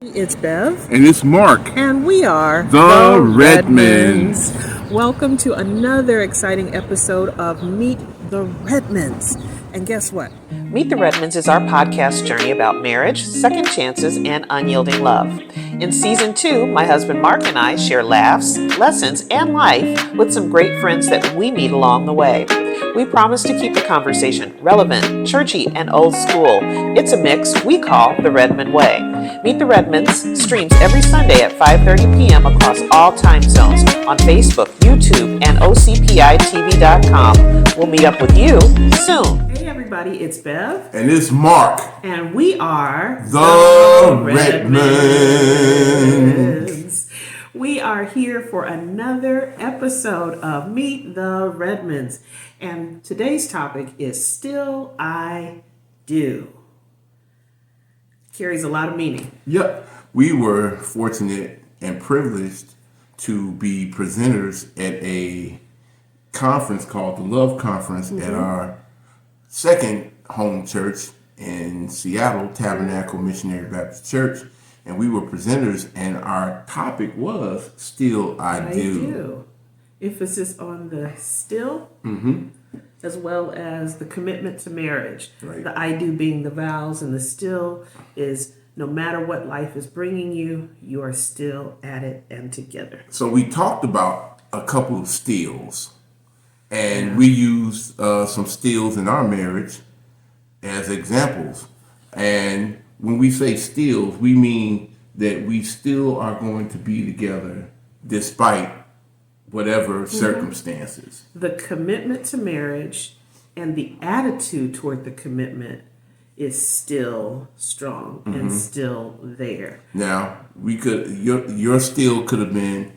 It's Bev. And it's Marq. And we are The Redmonds. Welcome to another exciting episode of Meet The Redmonds. And guess what? Meet the Redmonds is our podcast journey about marriage, second chances, and unyielding love. In season 2, my husband Marq and I share laughs, lessons, and life with some great friends that we meet along the way. We promise to keep the conversation relevant, churchy, and old school. It's a mix we call the Redmond Way. Meet the Redmonds streams every Sunday at 5:30 p.m. across all time zones on Facebook, YouTube, and OCPITV.com. We'll meet up with you soon. Hey everybody, it's Bev. And it's Marq. And we are The Redmonds. We are here for another episode of Meet the Redmonds. And today's topic is Still I Do. Carries a lot of meaning. Yep. We were fortunate and privileged to be presenters at a conference called the Love Conference at our second home church in Seattle, Tabernacle Missionary Baptist Church. And we were presenters, and our topic was Still I Do. Emphasis on the still, as well as the commitment to marriage. Right. The I do being the vows, and the still is no matter what life is bringing you, you are still at it and together. So we talked about a couple of stills, and we used some stills in our marriage as examples. And when we say stills, we mean that we still are going to be together despite whatever circumstances. The commitment to marriage and the attitude toward the commitment is still strong and still there. Now, we could your still could have been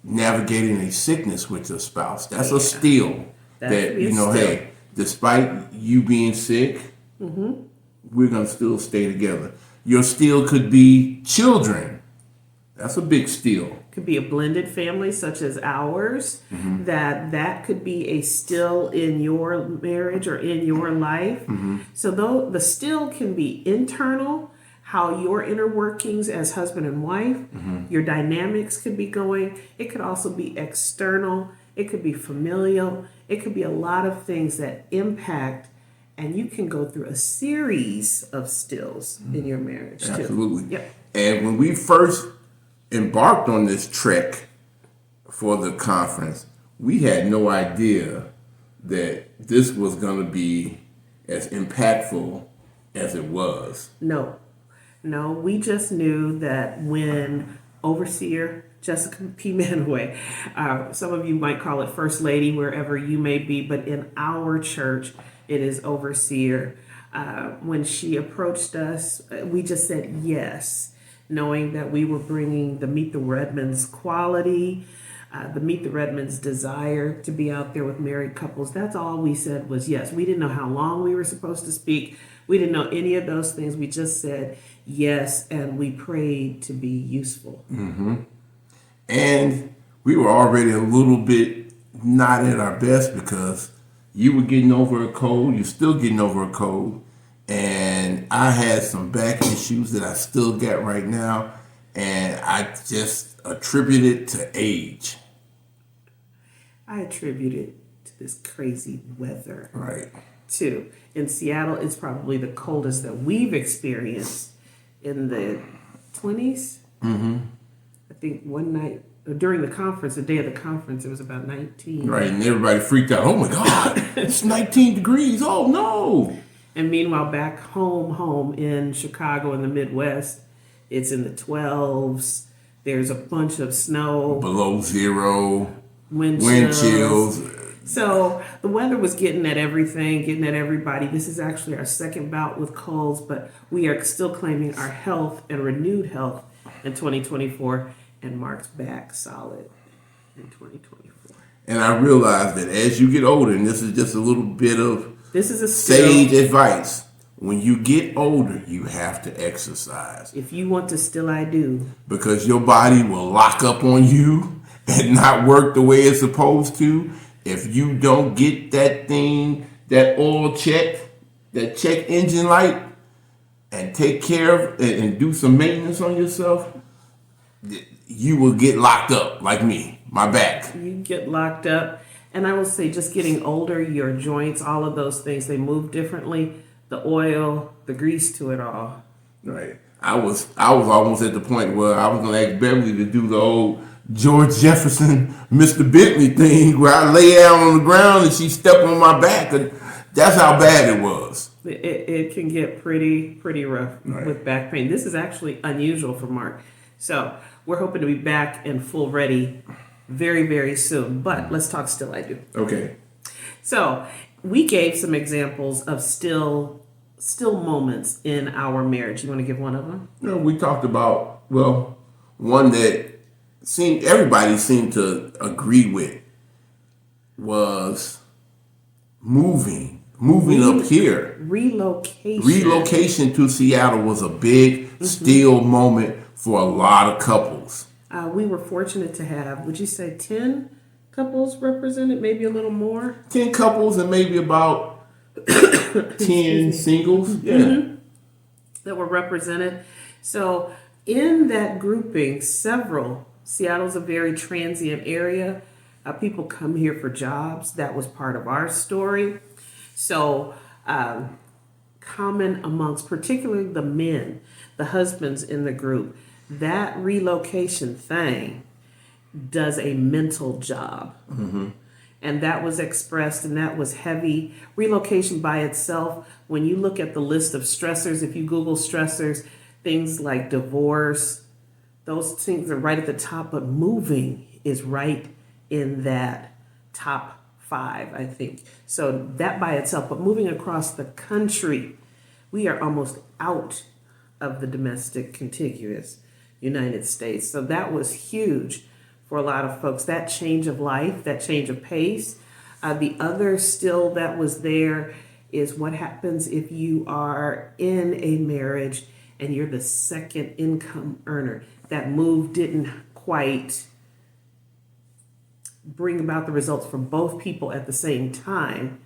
navigating a sickness with your spouse. That's a still that hey, despite you being sick, we're gonna still stay together. Your still could be children. That's a big still. Could be a blended family such as ours, that could be a still in your marriage or in your life. So though the still can be internal, how your inner workings as husband and wife, your dynamics could be going. It could also be external. It could be familial. It could be a lot of things that impact, and you can go through a series of stills in your marriage too. Absolutely. Yep. And when we first embarked on this trek for the conference, we had no idea that this was going to be as impactful as it was. No, we just knew that when Overseer Jessica P. Manaway, some of you might call it First Lady, wherever you may be, but in our church, it is Overseer. When she approached us, we just said yes, knowing that we were bringing the Meet the Redmonds quality, the Meet the Redmonds desire to be out there with married couples. That's all we said was yes. We didn't know how long we were supposed to speak. We didn't know any of those things. We just said yes, and we prayed to be useful. And we were already a little bit not at our best because you were getting over a cold. You're still getting over a cold. And I had some back issues that I still got right now. And I just attribute it to age. I attribute it to this crazy weather. Right. Too. In Seattle, it's probably the coldest that we've experienced in the 20s. I think one night, during the conference, the day of the conference, it was about 19. Right, and everybody freaked out. Oh my God, it's 19 degrees. Oh no. And meanwhile, back home in Chicago in the Midwest, it's in the 12s. There's a bunch of snow. Below zero. Wind chills. So the weather was getting at everything, getting at everybody. This is actually our second bout with colds, but we are still claiming our health and renewed health in 2024, and Marq's back solid in 2024. And I realized that as you get older, and this is just a little bit of sage advice, when you get older, you have to exercise. If you want to still I do. Because your body will lock up on you and not work the way it's supposed to. If you don't get that thing, that oil check, that check engine light, and take care of and do some maintenance on yourself, you will get locked up like me, my back. You get locked up. And I will say, just getting older, your joints, all of those things, they move differently. The oil, the grease to it all. Right. I was almost at the point where I was going to ask Beverly to do the old George Jefferson, Mr. Bentley thing where I lay down on the ground and she stepped on my back. And that's how bad it was. It can get pretty rough with back pain. This is actually unusual for Mark. So we're hoping to be back and full ready very, very soon. But let's talk Still I Do. Okay. So we gave some examples of still moments in our marriage. You want to give one of them? You know, we talked about, one that everybody seemed to agree with was moving up here. Relocation to Seattle was a big still moment for a lot of couples. We were fortunate to have, would you say 10 couples represented, maybe a little more? 10 couples and maybe about 10 singles. Yeah. That were represented. So in that grouping, Seattle's a very transient area. People come here for jobs. That was part of our story. So common amongst particularly the men, the husbands in the group, that relocation thing does a mental job. And that was expressed, and that was heavy. Relocation by itself, when you look at the list of stressors, if you Google stressors, things like divorce, those things are right at the top, but moving is right in that top 5, I think. So that by itself, but moving across the country, we are almost out of the domestic contiguous United States. So that was huge for a lot of folks. That change of life, that change of pace. The other still that was there is what happens if you are in a marriage and you're the second income earner. That move didn't quite bring about the results for both people at the same time.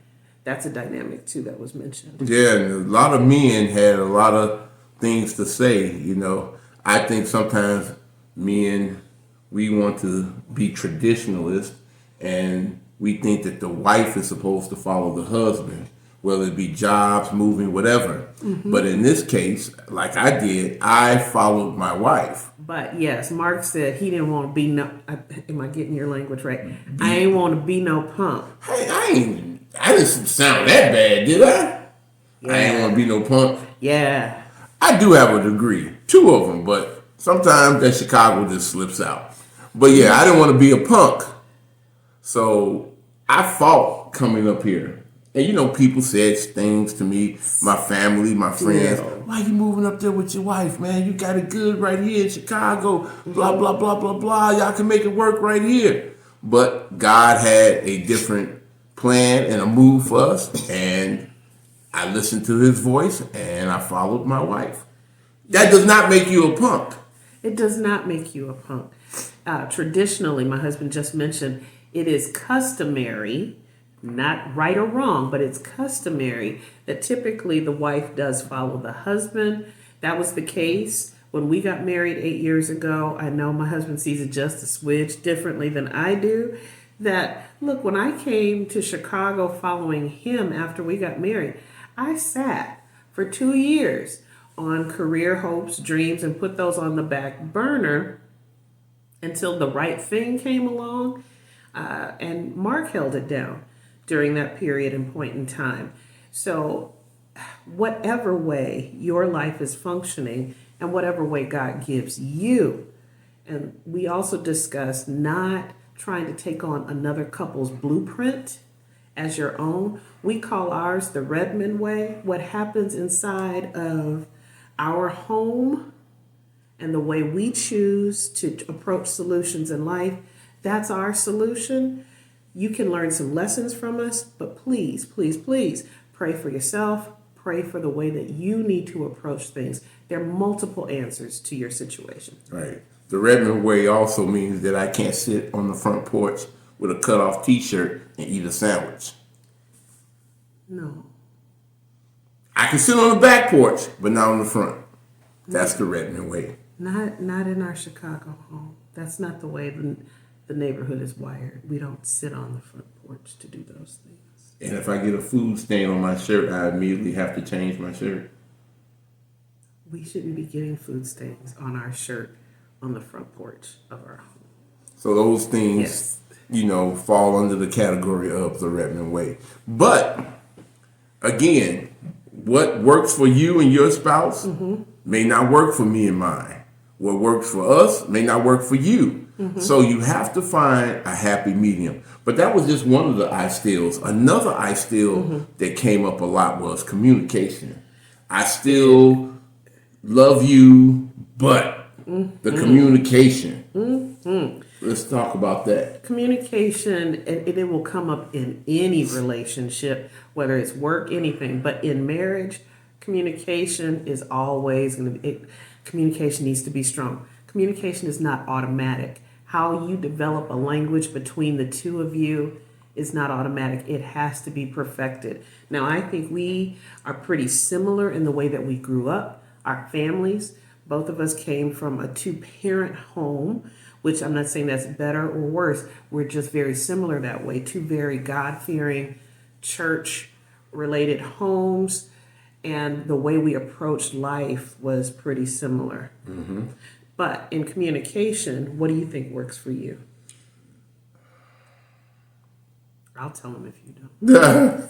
That's a dynamic too that was mentioned. Yeah, and a lot of men had a lot of things to say. You know, I think sometimes men, we want to be traditionalists, and we think that the wife is supposed to follow the husband, whether it be jobs, moving, whatever. But in this case, like I did, I followed my wife. But yes, Mark said he didn't want to be am I getting your language right? I ain't want to be no punk. Hey, I didn't sound that bad, did I? Yeah. I ain't want to be no punk. Yeah. I do have a degree, 2 of them, but sometimes that Chicago just slips out. But yeah, I didn't want to be a punk. So I fought coming up here. And you know, people said things to me, my family, my friends. Yeah. Why you moving up there with your wife, man? You got it good right here in Chicago. Blah, blah, blah, blah, blah. Y'all can make it work right here. But God had a different plan and a move for us. And I listened to his voice and I followed my wife. That does not make you a punk. It does not make you a punk. Traditionally, my husband just mentioned, it is customary, not right or wrong, but it's customary that typically the wife does follow the husband. That was the case when we got married 8 years ago. I know my husband sees it just a switch differently than I do. That, look, when I came to Chicago following him after we got married, I sat for 2 years on career hopes, dreams, and put those on the back burner until the right thing came along. And Mark held it down during that period and point in time. So whatever way your life is functioning and whatever way God gives you, and we also discussed not trying to take on another couple's blueprint as your own. We call ours the Redmond way. What happens inside of our home and the way we choose to approach solutions in life, that's our solution. You can learn some lessons from us, but please, please, please pray for yourself. Pray for the way that you need to approach things. There are multiple answers to your situation. Right. The Redmond way also means that I can't sit on the front porch with a cut-off T-shirt and eat a sandwich. No. I can sit on the back porch, but not on the front. That's the Redmond way. Not in our Chicago home. That's not the way the neighborhood is wired. We don't sit on the front porch to do those things. And if I get a food stain on my shirt, I immediately have to change my shirt. We shouldn't be getting food stains on our shirt on the front porch of our home. So those things, Yes. fall under the category of the Redmond way. But again, what works for you and your spouse may not work for me and mine. What works for us may not work for you. So you have to find a happy medium. But that was just one of the I stills. Another I still that came up a lot was communication. I still love you, but the communication. Let's talk about that. Communication, and it will come up in any relationship, whether it's work, anything. But in marriage, communication is always going to be, communication needs to be strong. Communication is not automatic. How you develop a language between the two of you is not automatic. It has to be perfected. Now, I think we are pretty similar in the way that we grew up, our families. Both of us came from a two-parent home, which I'm not saying that's better or worse. We're just very similar that way. Two very God-fearing, church-related homes, and the way we approached life was pretty similar. But in communication, what do you think works for you? I'll tell them if you don't.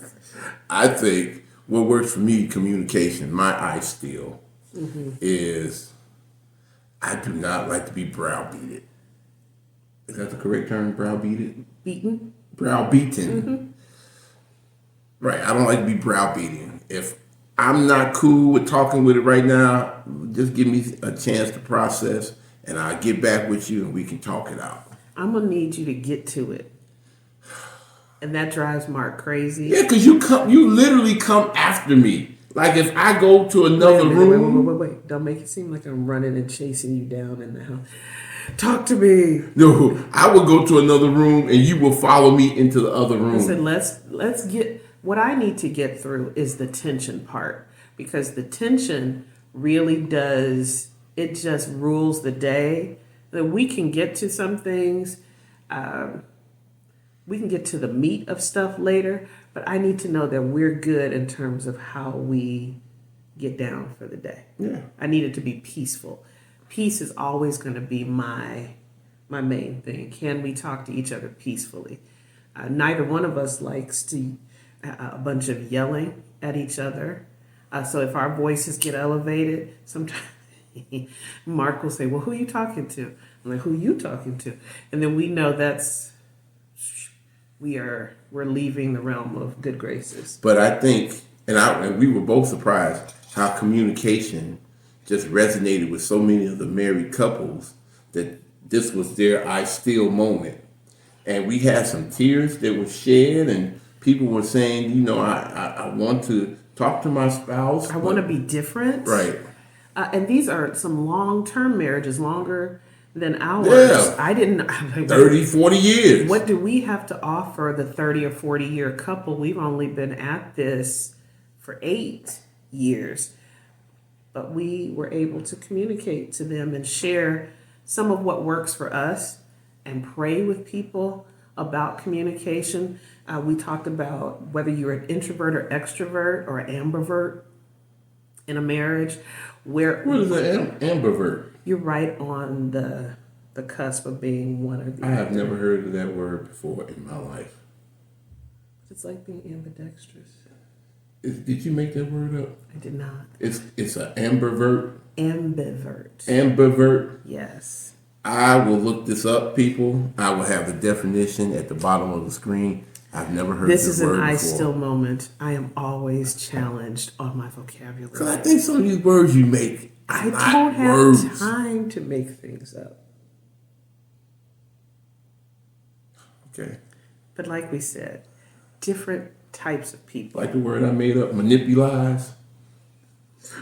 I think what works for me, communication, my I still, is I do not like to be browbeaten. Is that the correct term, browbeaten? Beaten? Browbeaten. Right, I don't like to be browbeaten. If I'm not cool with talking with it right now, just give me a chance to process, and I'll get back with you and we can talk it out. I'm going to need you to get to it. And that drives Mark crazy. Yeah, because you literally come after me. Like if I go to another room. Wait. Don't make it seem like I'm running and chasing you down in the house. Talk to me. No, I will go to another room and you will follow me into the other room. Listen, let's get, what I need to get through is the tension part. Because the tension really does, it just rules the day. That we can get to some things, we can get to the meat of stuff later, but I need to know that we're good in terms of how we get down for the day. Yeah. I need it to be peaceful. Peace is always going to be my main thing. Can we talk to each other peacefully? Neither one of us likes to a bunch of yelling at each other. So if our voices get elevated, sometimes Mark will say, well, who are you talking to? I'm like, who are you talking to? And then we know we're leaving the realm of good graces. But I think, and we were both surprised how communication just resonated with so many of the married couples that this was their I still moment. And we had some tears that were shed and people were saying, I want to talk to my spouse. I want to be different. Right. And these are some long-term marriages, longer than ours. Yeah. I didn't... 30, 40 years. What do we have to offer the 30 or 40-year couple? We've only been at this for 8 years. But we were able to communicate to them and share some of what works for us and pray with people about communication. We talked about whether you're an introvert or extrovert or an ambivert in a marriage. What is an ambivert? You're right on the cusp of being one or the other. I have never heard of that word before in my life. It's like being ambidextrous. Did you make that word up? I did not. It's an ambivert. Ambivert. Ambivert. Yes. I will look this up, people. I will have the definition at the bottom of the screen. I've never heard This this is word an before. I still moment. I am always challenged on my vocabulary. Because I think some of these words you make, I not don't have words. time to make things up. Okay. But like we said, different types of people. Like the word I made up, manipulize.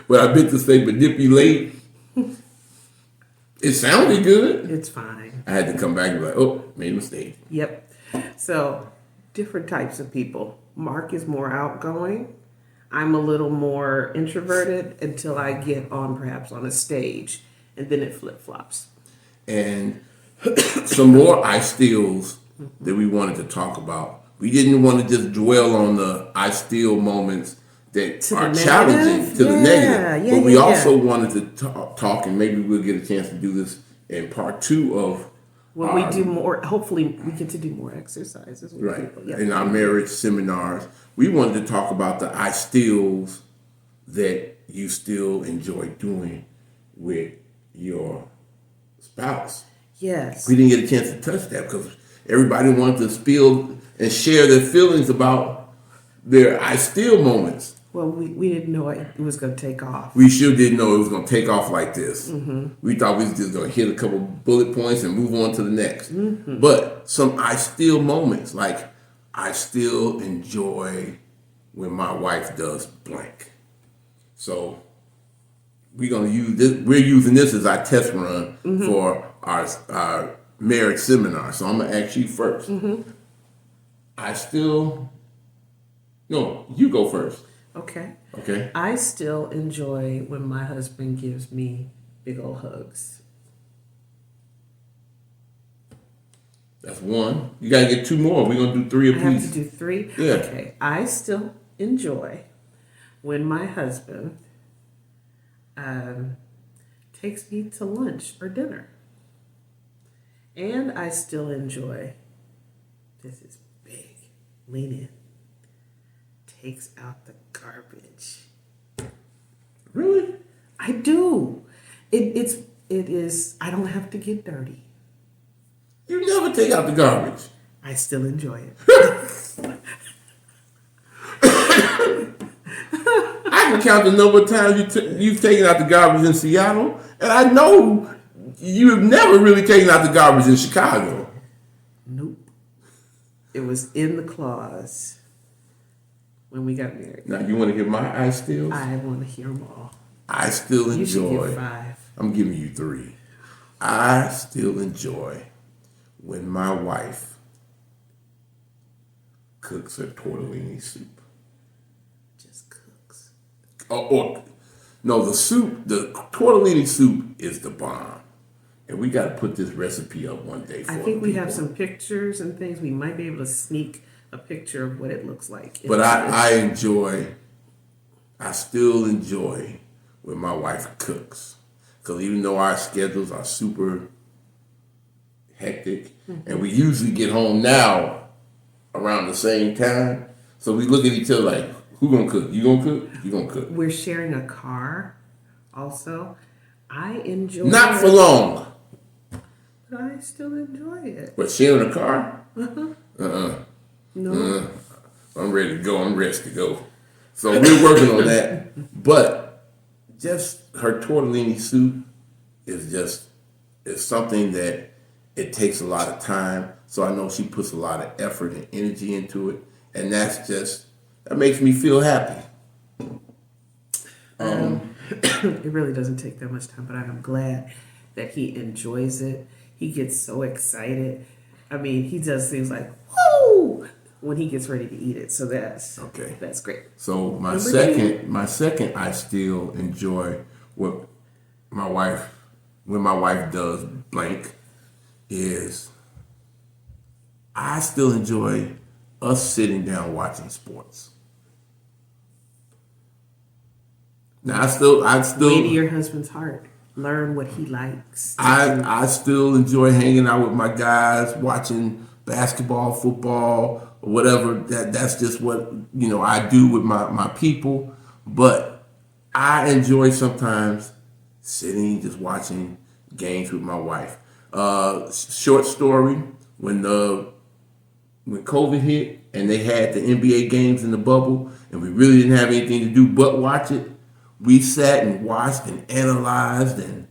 But I meant to say manipulate. It sounded good. It's fine. I had to come back and be like, oh, made a mistake. Yep. So, different types of people. Mark is more outgoing. I'm a little more introverted until I get on perhaps on a stage, and then it flip-flops. And some more I steals that we wanted to talk about. We didn't want to just dwell on the I steal moments that are challenging to the negative. But we also wanted to talk, and maybe we'll get a chance to do this in part 2 of when we do more. Hopefully, we get to do more exercises with people. Yeah. In our marriage seminars. We wanted to talk about the I steals that you still enjoy doing with your spouse. Yes. We didn't get a chance to touch that because everybody wanted to spill and share their feelings about their I steal moments. Well, we didn't know it was going to take off. We sure didn't know it was going to take off like this. We thought we was just going to hit a couple bullet points and move on to the next. But some I steal moments, like I still enjoy when my wife does blank. So we're going to use this. We're using this as our test run for our marriage seminar. So I'm going to ask you first. No, you go first. Okay. Okay. I still enjoy when my husband gives me big old hugs. That's one. You got to get 2 more. We're going to do 3 apiece. I have to do 3? Yeah. Okay. I still enjoy when my husband takes me to lunch or dinner. And I still enjoy, this is big, lean in, takes out the garbage. Really? I do. It is, I don't have to get dirty. You never take out the garbage. I still enjoy it. I can count the number of times you've taken out the garbage in Seattle, and I know you've never really taken out the garbage in Chicago. Nope. It was in the clause when we got married. Now, you want to hear my I steals? I want to hear them all. I still You should enjoy. give 5. I'm giving you 3. I still enjoy when my wife cooks her tortellini soup. Just cooks. No, the tortellini soup is the bomb. And we got to put this recipe up one day for I think we people. have some pictures and things. We might be able to sneak a picture of what it looks like. But I still enjoy when my wife cooks. Because even though our schedules are super hectic, and we usually get home now around the same time, so we look at each other like, who gonna cook? You gonna cook? You gonna cook? We're sharing a car also. I enjoy Not it, for long. but I still enjoy it. But sharing a car? No. I'm ready to go. I'm ready to go. So we're working on that. But just her tortellini soup is something that it takes a lot of time. So I know she puts a lot of effort and energy into it. And that makes me feel happy. It really doesn't take that much time, but I am glad that he enjoys it. He gets so excited. I mean, he does things like, woo, when he gets ready to eat it. So that's great. So my second I still enjoy when my wife does blank is I still enjoy us sitting down watching sports. Now I still Way to your husband's heart. Learn what he likes. I still enjoy hanging out with my guys, watching basketball, football, or whatever. That's just what I do with my people. But I enjoy sometimes sitting, just watching games with my wife. Short story: when COVID hit and they had the NBA games in the bubble, and we really didn't have anything to do but watch it. We sat and watched and analyzed and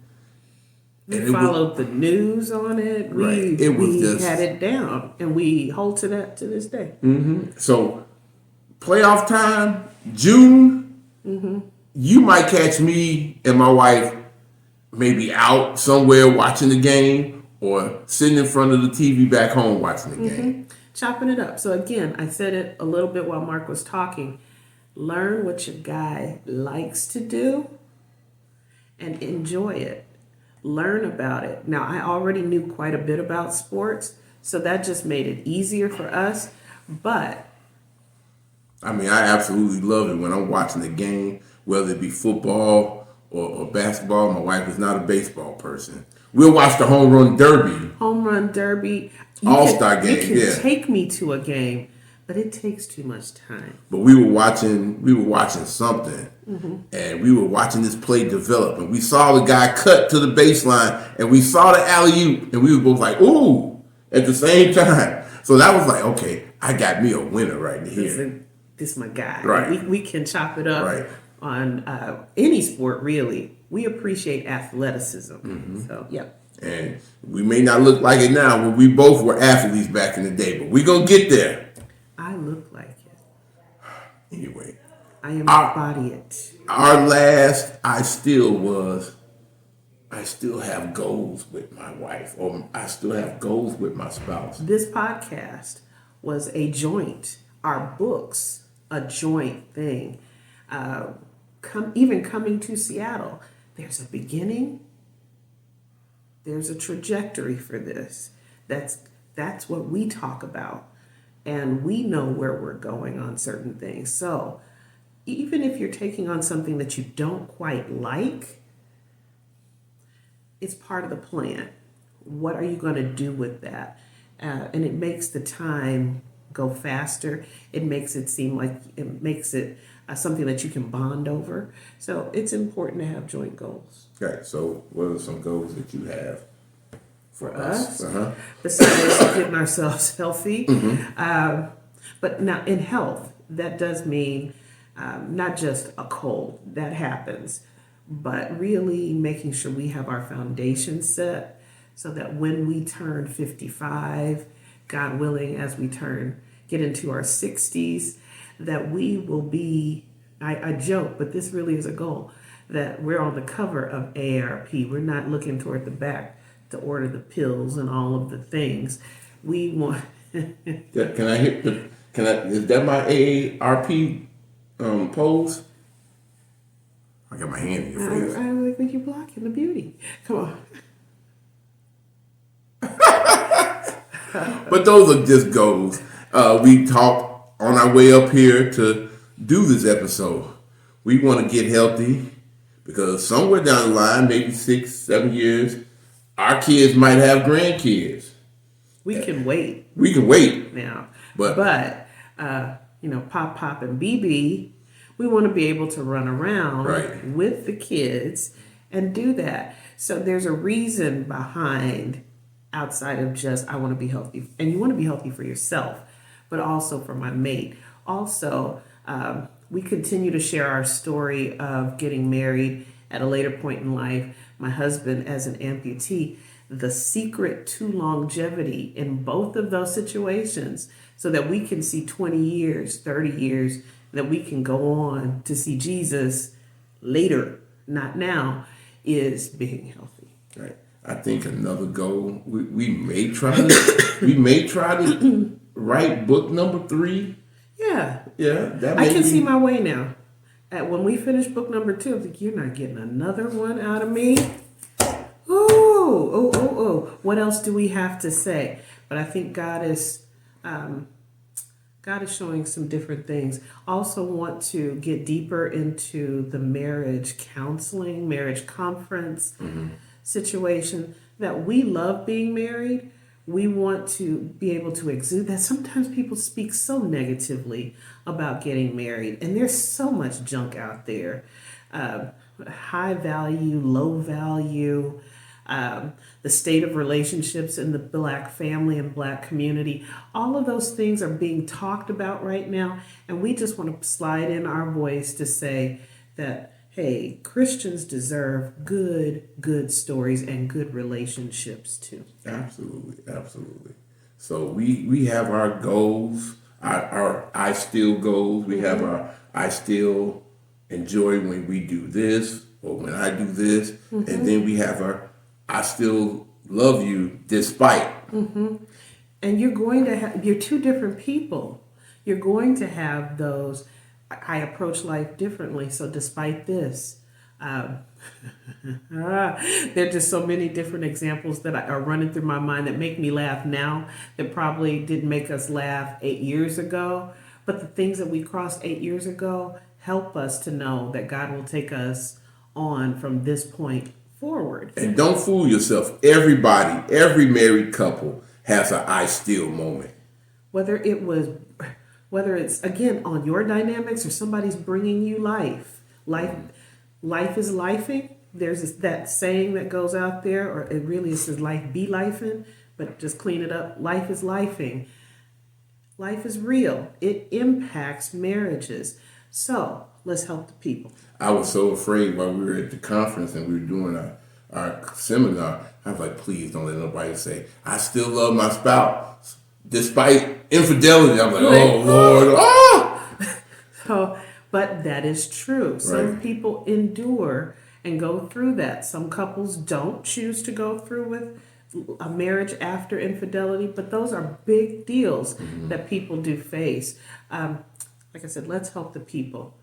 we followed the news on it. We had it down, and we hold to that to this day. Mm-hmm. So, playoff time, June, you might catch me and my wife maybe out somewhere watching the game or sitting in front of the TV back home watching the game. Chopping it up. So again, I said it a little bit while Mark was talking. Learn what your guy likes to do and enjoy it. Learn about it. Now, I already knew quite a bit about sports, so that just made it easier for us. But I mean, I absolutely love it when I'm watching a game, whether it be football or basketball. My wife is not a baseball person. We'll watch the home run derby. All-Star game, you can take me to a game, but it takes too much time. But we were watching something, and we were watching this play develop, and we saw the guy cut to the baseline, and we saw the alley-oop, and we were both like, ooh, at the same time. So that was like, okay, I got me a winner right here. This is my guy. Right. We can chop it up Right. on any sport, really. We appreciate athleticism. So, yep. And we may not look like it now, but we both were athletes back in the day, but we gonna get there. I look like it. Anyway. I embody it. Our last I still have goals with my wife, or I still have goals with my spouse. This podcast was a joint. Our books, a joint thing. Even coming to Seattle, there's a beginning. There's a trajectory for this. That's what we talk about. And we know where we're going on certain things. So even if you're taking on something that you don't quite like, it's part of the plan. What are you going to do with that? And it makes the time go faster. It makes it seem like something that you can bond over. So it's important to have joint goals. Okay, so what are some goals that you have For us, Uh-huh. besides getting ourselves healthy. But now in health, that does mean not just a cold, that happens, but really making sure we have our foundation set so that when we turn 55, God willing, as we get into our 60s, that we will be, I joke, but this really is a goal, that we're on the cover of AARP. We're not looking toward the back to order the pills and all of the things. We want... Is that my AARP pose? I got my hand in your face. I like when you're blocking the beauty. Come on. But those are just goals. We talked on our way up here to do this episode. We want to get healthy because somewhere down the line, maybe 6-7 years, our kids might have grandkids. We can wait. We can wait. Now. But Pop and BB, we want to be able to run around Right. with the kids and do that. So there's a reason behind, outside of just I want to be healthy. And you want to be healthy for yourself, but also for my mate. Also, we continue to share our story of getting married at a later point in life. My husband as an amputee, the secret to longevity in both of those situations, so that we can see 20 years, 30 years, that we can go on to see Jesus later, not now, is being healthy. Right. I think another goal we may try to write book number 3. Yeah. Yeah, that I may can be- see my way now. When we finish book number 2, I'm like, you're not getting another one out of me. Oh. What else do we have to say? But I think God is showing some different things. Also want to get deeper into the marriage counseling, marriage conference situation, that we love being married. We want to be able to exude that. Sometimes people speak so negatively about getting married, and there's so much junk out there. High value, low value, the state of relationships in the Black family and Black community. All of those things are being talked about right now, and we just want to slide in our voice to say that, hey, Christians deserve good stories and good relationships too. Absolutely. So we have our goals, our I still goals. We have our I still enjoy when we do this or when I do this. And then we have our I still love you despite. And you're going to have, you're two different people. You're going to have those I approach life differently. So despite this, there are just so many different examples that are running through my mind that make me laugh now that probably didn't make us laugh 8 years ago. But the things that we crossed 8 years ago help us to know that God will take us on from this point forward. And don't fool yourself. Everybody, every married couple has an I still moment. Whether it's again on your dynamics or somebody's bringing you life is lifing. There's that saying that goes out there, or it really says life be lifing, but just clean it up. Life is lifing. Life is real. It impacts marriages. So let's help the people. I was so afraid while we were at the conference and we were doing our seminar. I was like, please don't let nobody say, I still love my spouse despite infidelity. I'm like, oh, Lord. Ah! So, but that is true. Some people endure and go through that. Some couples don't choose to go through with a marriage after infidelity, but those are big deals that people do face. Like I said, let's help the people.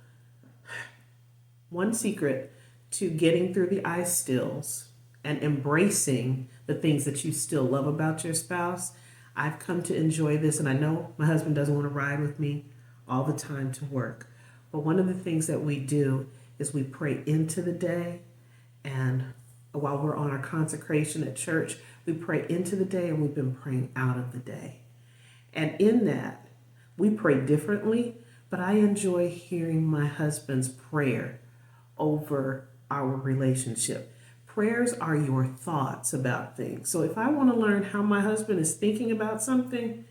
One secret to getting through the I stills and embracing the things that you still love about your spouse. I've come to enjoy this, and I know my husband doesn't want to ride with me all the time to work. But one of the things that we do is we pray into the day, and while we're on our consecration at church, we pray into the day, and we've been praying out of the day. And in that, we pray differently, but I enjoy hearing my husband's prayer over our relationship. Prayers are your thoughts about things. So if I want to learn how my husband is thinking about something,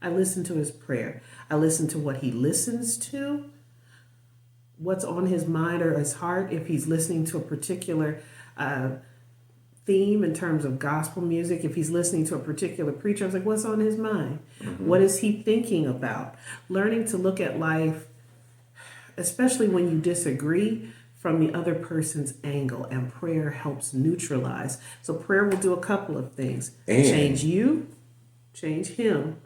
I listen to his prayer. I listen to what he listens to, what's on his mind or his heart. If he's listening to a particular theme in terms of gospel music, if he's listening to a particular preacher, I was like, what's on his mind? What is he thinking about? Learning to look at life, especially when you disagree, from the other person's angle, and prayer helps neutralize. So prayer will do a couple of things. Change you, change him,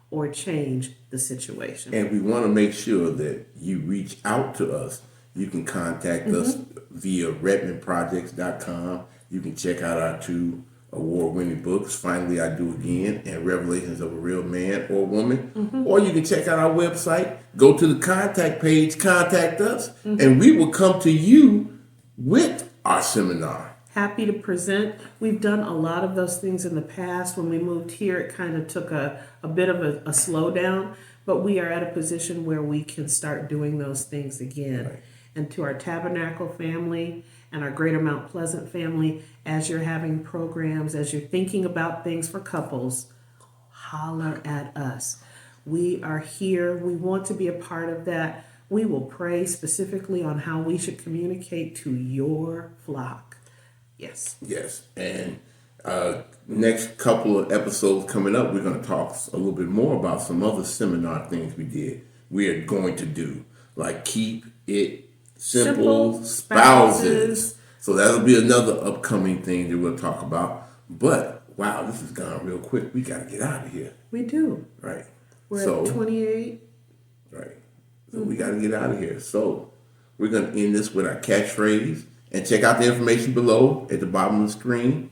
or change the situation. And we want to make sure that you reach out to us. You can contact us via RedmondProjects.com. You can check out our 2 award-winning books, Finally I Do Again and Revelations of a Real Man or Woman. Or you can check out our website, go to the contact page, contact us, and we will come to you with our seminar. Happy to present. We've done a lot of those things in the past. When we moved here, it kind of took a bit of a slowdown, but we are at a position where we can start doing those things again. Right. And to our Tabernacle family and our Greater Mount Pleasant family, as you're having programs, as you're thinking about things for couples, holler at us. We are here. We want to be a part of that. We will pray specifically on how we should communicate to your flock. Yes. Yes. And next couple of episodes coming up, we're going to talk a little bit more about some other seminar things we are going to do, like Keep It Simple Spouses. So that'll be another upcoming thing that we'll talk about. But wow, this has gone real quick. We got to get out of here. We do. Right. We're at 28. Right. So we got to get out of here. So we're going to end this with our catchphrase, and check out the information below at the bottom of the screen.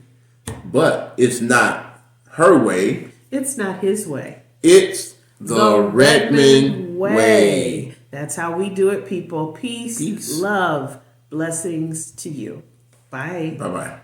But it's not her way. It's not his way. It's the Redmond way. That's how we do it, people. Peace, love, blessings to you. Bye. Bye-bye.